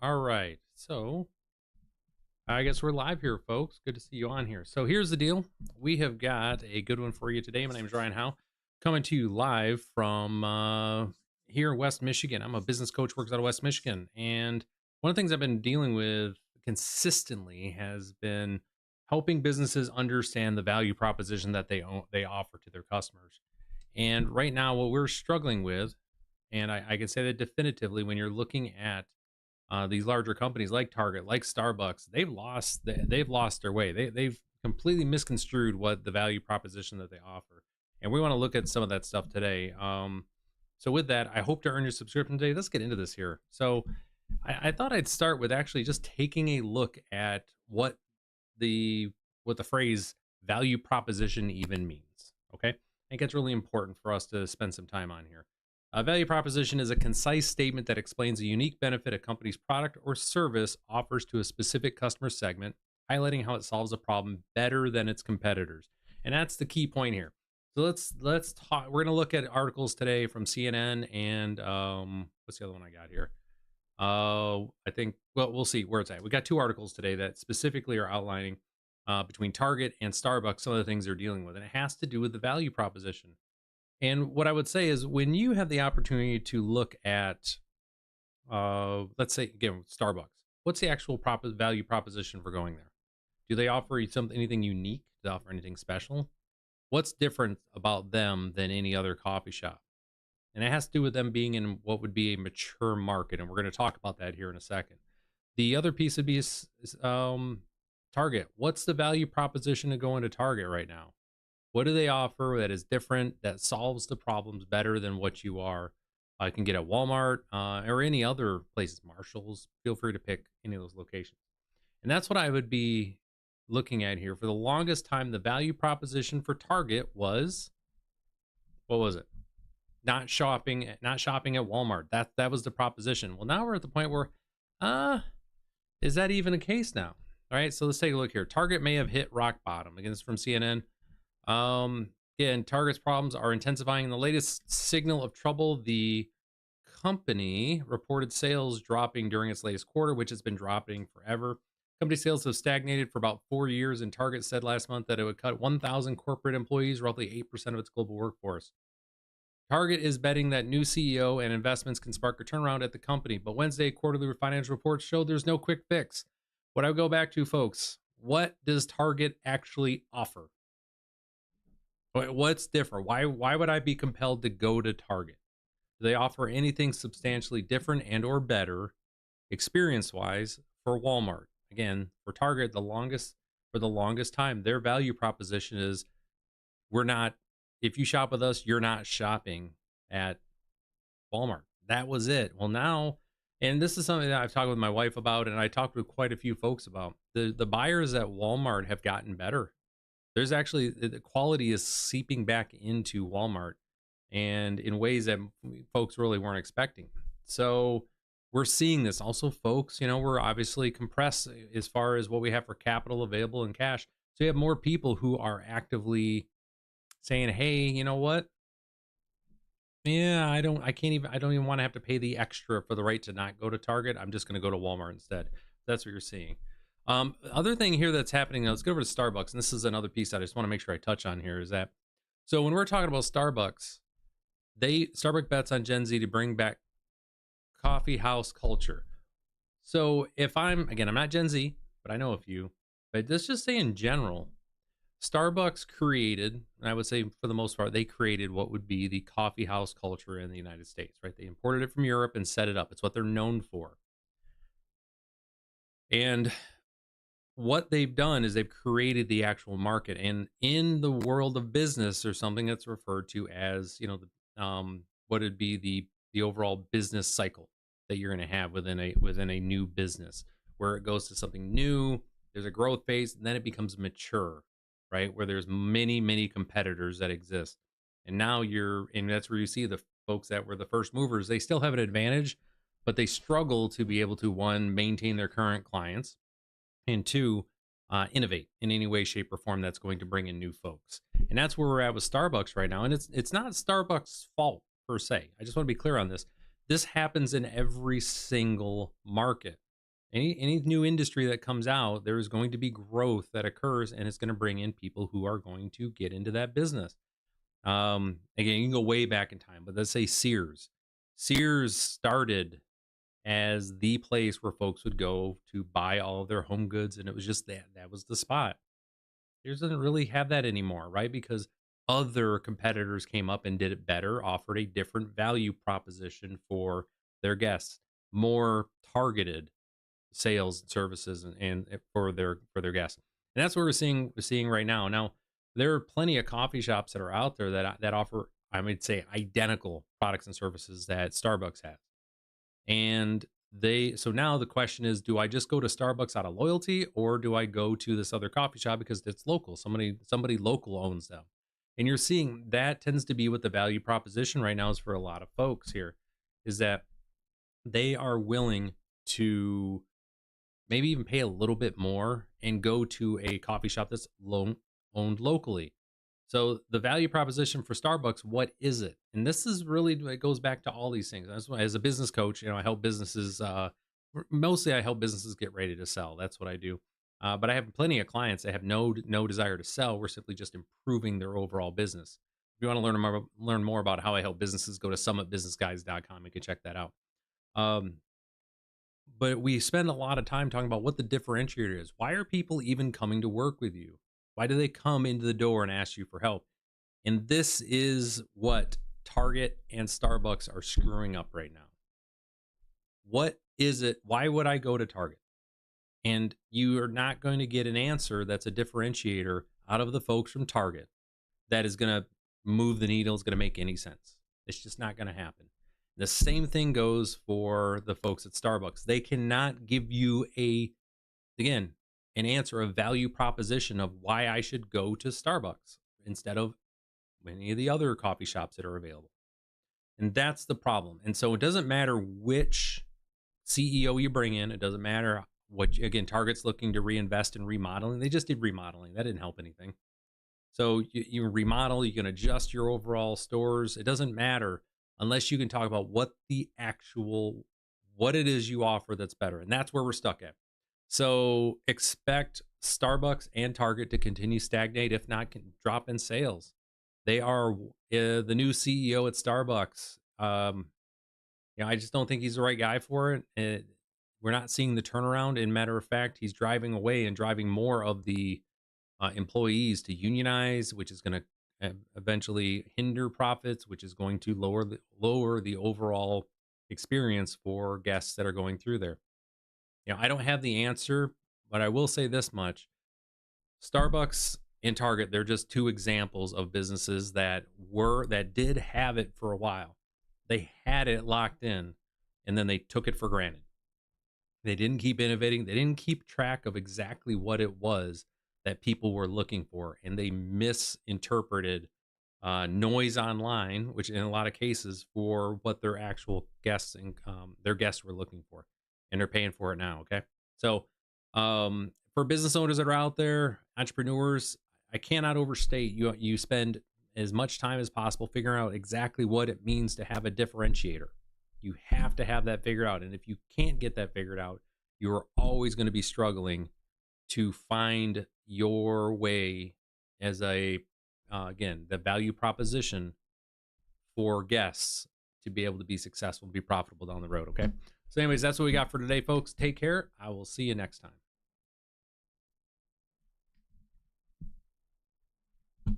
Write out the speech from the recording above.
All right. So I guess we're live here, folks. Good to see you on here. So here's the deal. We have got a good one for you today. My name is Ryan Howe, coming to you live from here in West Michigan. I'm a business coach, works out of West Michigan. And one of the things I've been dealing with consistently has been helping businesses understand the value proposition that they offer to their customers. And right now, what we're struggling with, and I can say that definitively, when you're looking at these larger companies like Target, like Starbucks, they've lost their way. They've completely misconstrued what the value proposition that they offer, and we want to look at some of that stuff today. So with that, I hope to earn your subscription today. Let's get into this here. So I thought I'd start with actually just taking a look at the what the phrase value proposition even means. Okay, I think it's really important for us to spend some time on here. A value proposition is a concise statement that explains a unique benefit a company's product or service offers to a specific customer segment, highlighting how it solves a problem better than its competitors. And that's the key point here. So let's talk. We're going to look at articles today from CNN and what's the other one I got here? I think, well, we'll see where it's at. We got two articles today that specifically are outlining between Target and Starbucks some of the things they're dealing with, and it has to do with the value proposition. And what I would say is when you have the opportunity to look at, let's say again, Starbucks, what's the actual value proposition for going there? Do they offer you something, anything unique? Do they offer anything special? What's different about them than any other coffee shop? And it has to do with them being in what would be a mature market, and we're going to talk about that here in a second. The other piece would be Target. What's the value proposition to go into Target right now? What do they offer that is different, that solves the problems better than what you are? I can get at Walmart or any other places, Marshalls. Feel free to pick any of those locations. And that's what I would be looking at here. For the longest time, the value proposition for Target was, what was it? Not shopping at Walmart. That was the proposition. Well, now we're at the point where, uh, is that even the case now? All right, so let's take a look here. Target may have hit rock bottom. Again, this is from CNN. Again, Target's problems are intensifying. In the latest signal of trouble, the company reported sales dropping during its latest quarter, which has been dropping forever. Company sales have stagnated for about 4 years, and Target said last month that it would cut 1,000 corporate employees, roughly 8% of its global workforce. Target is betting that new CEO and investments can spark a turnaround at the company, but Wednesday quarterly financial reports showed there's no quick fix. What I go back to, folks, what does Target actually offer? What's different? Why would I be compelled to go to Target? Do they offer anything substantially different and or better experience-wise for Walmart? Again, for Target, for the longest time, their value proposition is we're not if you shop with us, you're not shopping at Walmart. That was it. Well, now, and this is something that I've talked with my wife about, and I talked with quite a few folks about. The buyers at Walmart have gotten better. There's actually the quality is seeping back into Walmart, and in ways that folks really weren't expecting. So we're seeing this also, folks. We're obviously compressed as far as what we have for capital available in cash. So you have more people who are actively saying, "Hey, you know what? Yeah, I don't even want to have to pay the extra for the right to not go to Target. I'm just going to go to Walmart instead." That's what you're seeing. Other thing here that's happening now, let's go over to Starbucks. And this is another piece that I just want to make sure I touch on here is that, so when we're talking about Starbucks, Starbucks bets on Gen Z to bring back coffee house culture. So again, I'm not Gen Z, but I know a few, but let's just say in general, Starbucks created, and I would say for the most part, they created what would be the coffee house culture in the United States, right? They imported it from Europe and set it up. It's what they're known for. And what they've done is they've created the actual market. And in the world of business, there's something that's referred to as, what would be the overall business cycle that you're going to have within a new business, where it goes to something new. There's a growth phase, and then it becomes mature, right? Where there's many, many competitors that exist. And and that's where you see the folks that were the first movers. They still have an advantage, but they struggle to be able to, one, maintain their current clients, and two, innovate in any way, shape, or form that's going to bring in new folks. And that's where we're at with Starbucks right now. And it's not Starbucks' fault per se. I just want to be clear on this. This happens in every single market. Any new industry that comes out, there is going to be growth that occurs, and it's going to bring in people who are going to get into that business. Again, you can go way back in time, but let's say Sears. Sears started as the place where folks would go to buy all of their home goods, and it was just that was the spot. Sears doesn't really have that anymore, right? Because other competitors came up and did it better, offered a different value proposition for their guests, more targeted sales and services and for their guests. And that's what we're seeing right now. Now, there are plenty of coffee shops that are out there that offer, I would say, identical products and services that Starbucks has. And so now the question is, do I just go to Starbucks out of loyalty, or do I go to this other coffee shop because it's local? Somebody local owns them. And you're seeing that tends to be what the value proposition right now is for a lot of folks here, is that they are willing to maybe even pay a little bit more and go to a coffee shop that's owned locally. So the value proposition for Starbucks, what is it? And this is really, it goes back to all these things. That's why, as a business coach, I help businesses. Mostly, I help businesses get ready to sell. That's what I do. But I have plenty of clients that have no desire to sell. We're simply just improving their overall business. If you want to learn more about how I help businesses, go to summitbusinessguys.com. You can check that out. Um, but we spend a lot of time talking about what the differentiator is. Why are people even coming to work with you? Why do they come into the door and ask you for help? And this is what Target and Starbucks are screwing up right now. What is it? Why would I go to Target? And you are not going to get an answer that's a differentiator out of the folks from Target that is going to move the needle, is going to make any sense. It's just not going to happen. The same thing goes for the folks at Starbucks. They cannot give you again, an answer, a value proposition of why I should go to Starbucks instead of any of the other coffee shops that are available. And that's the problem. And so it doesn't matter which CEO you bring in. It doesn't matter again, Target's looking to reinvest in remodeling. They just did remodeling. That didn't help anything. So you remodel, you can adjust your overall stores. It doesn't matter unless you can talk about what it is you offer that's better. And that's where we're stuck at. So expect Starbucks and Target to continue stagnate, if not can drop in sales. They are the new CEO at Starbucks. I just don't think he's the right guy for it. We're not seeing the turnaround. In matter of fact, he's driving away and driving more of the employees to unionize, which is going to eventually hinder profits, which is going to lower the overall experience for guests that are going through there. I don't have the answer, but I will say this much. Starbucks and Target, they're just two examples of businesses that did have it for a while. They had it locked in, and then they took it for granted. They didn't keep innovating. They didn't keep track of exactly what it was that people were looking for, and they misinterpreted noise online, which in a lot of cases for what their actual guests and their guests were looking for, and they're paying for it now. Okay, so for business owners that are out there, entrepreneurs, I cannot overstate you spend as much time as possible figuring out exactly what it means to have a differentiator. You have to have that figured out, and if you can't get that figured out, you're always going to be struggling to find your way as again, the value proposition for guests to be able to be successful, be profitable down the road. Okay. So anyways, that's what we got for today, folks. Take care. I will see you next time.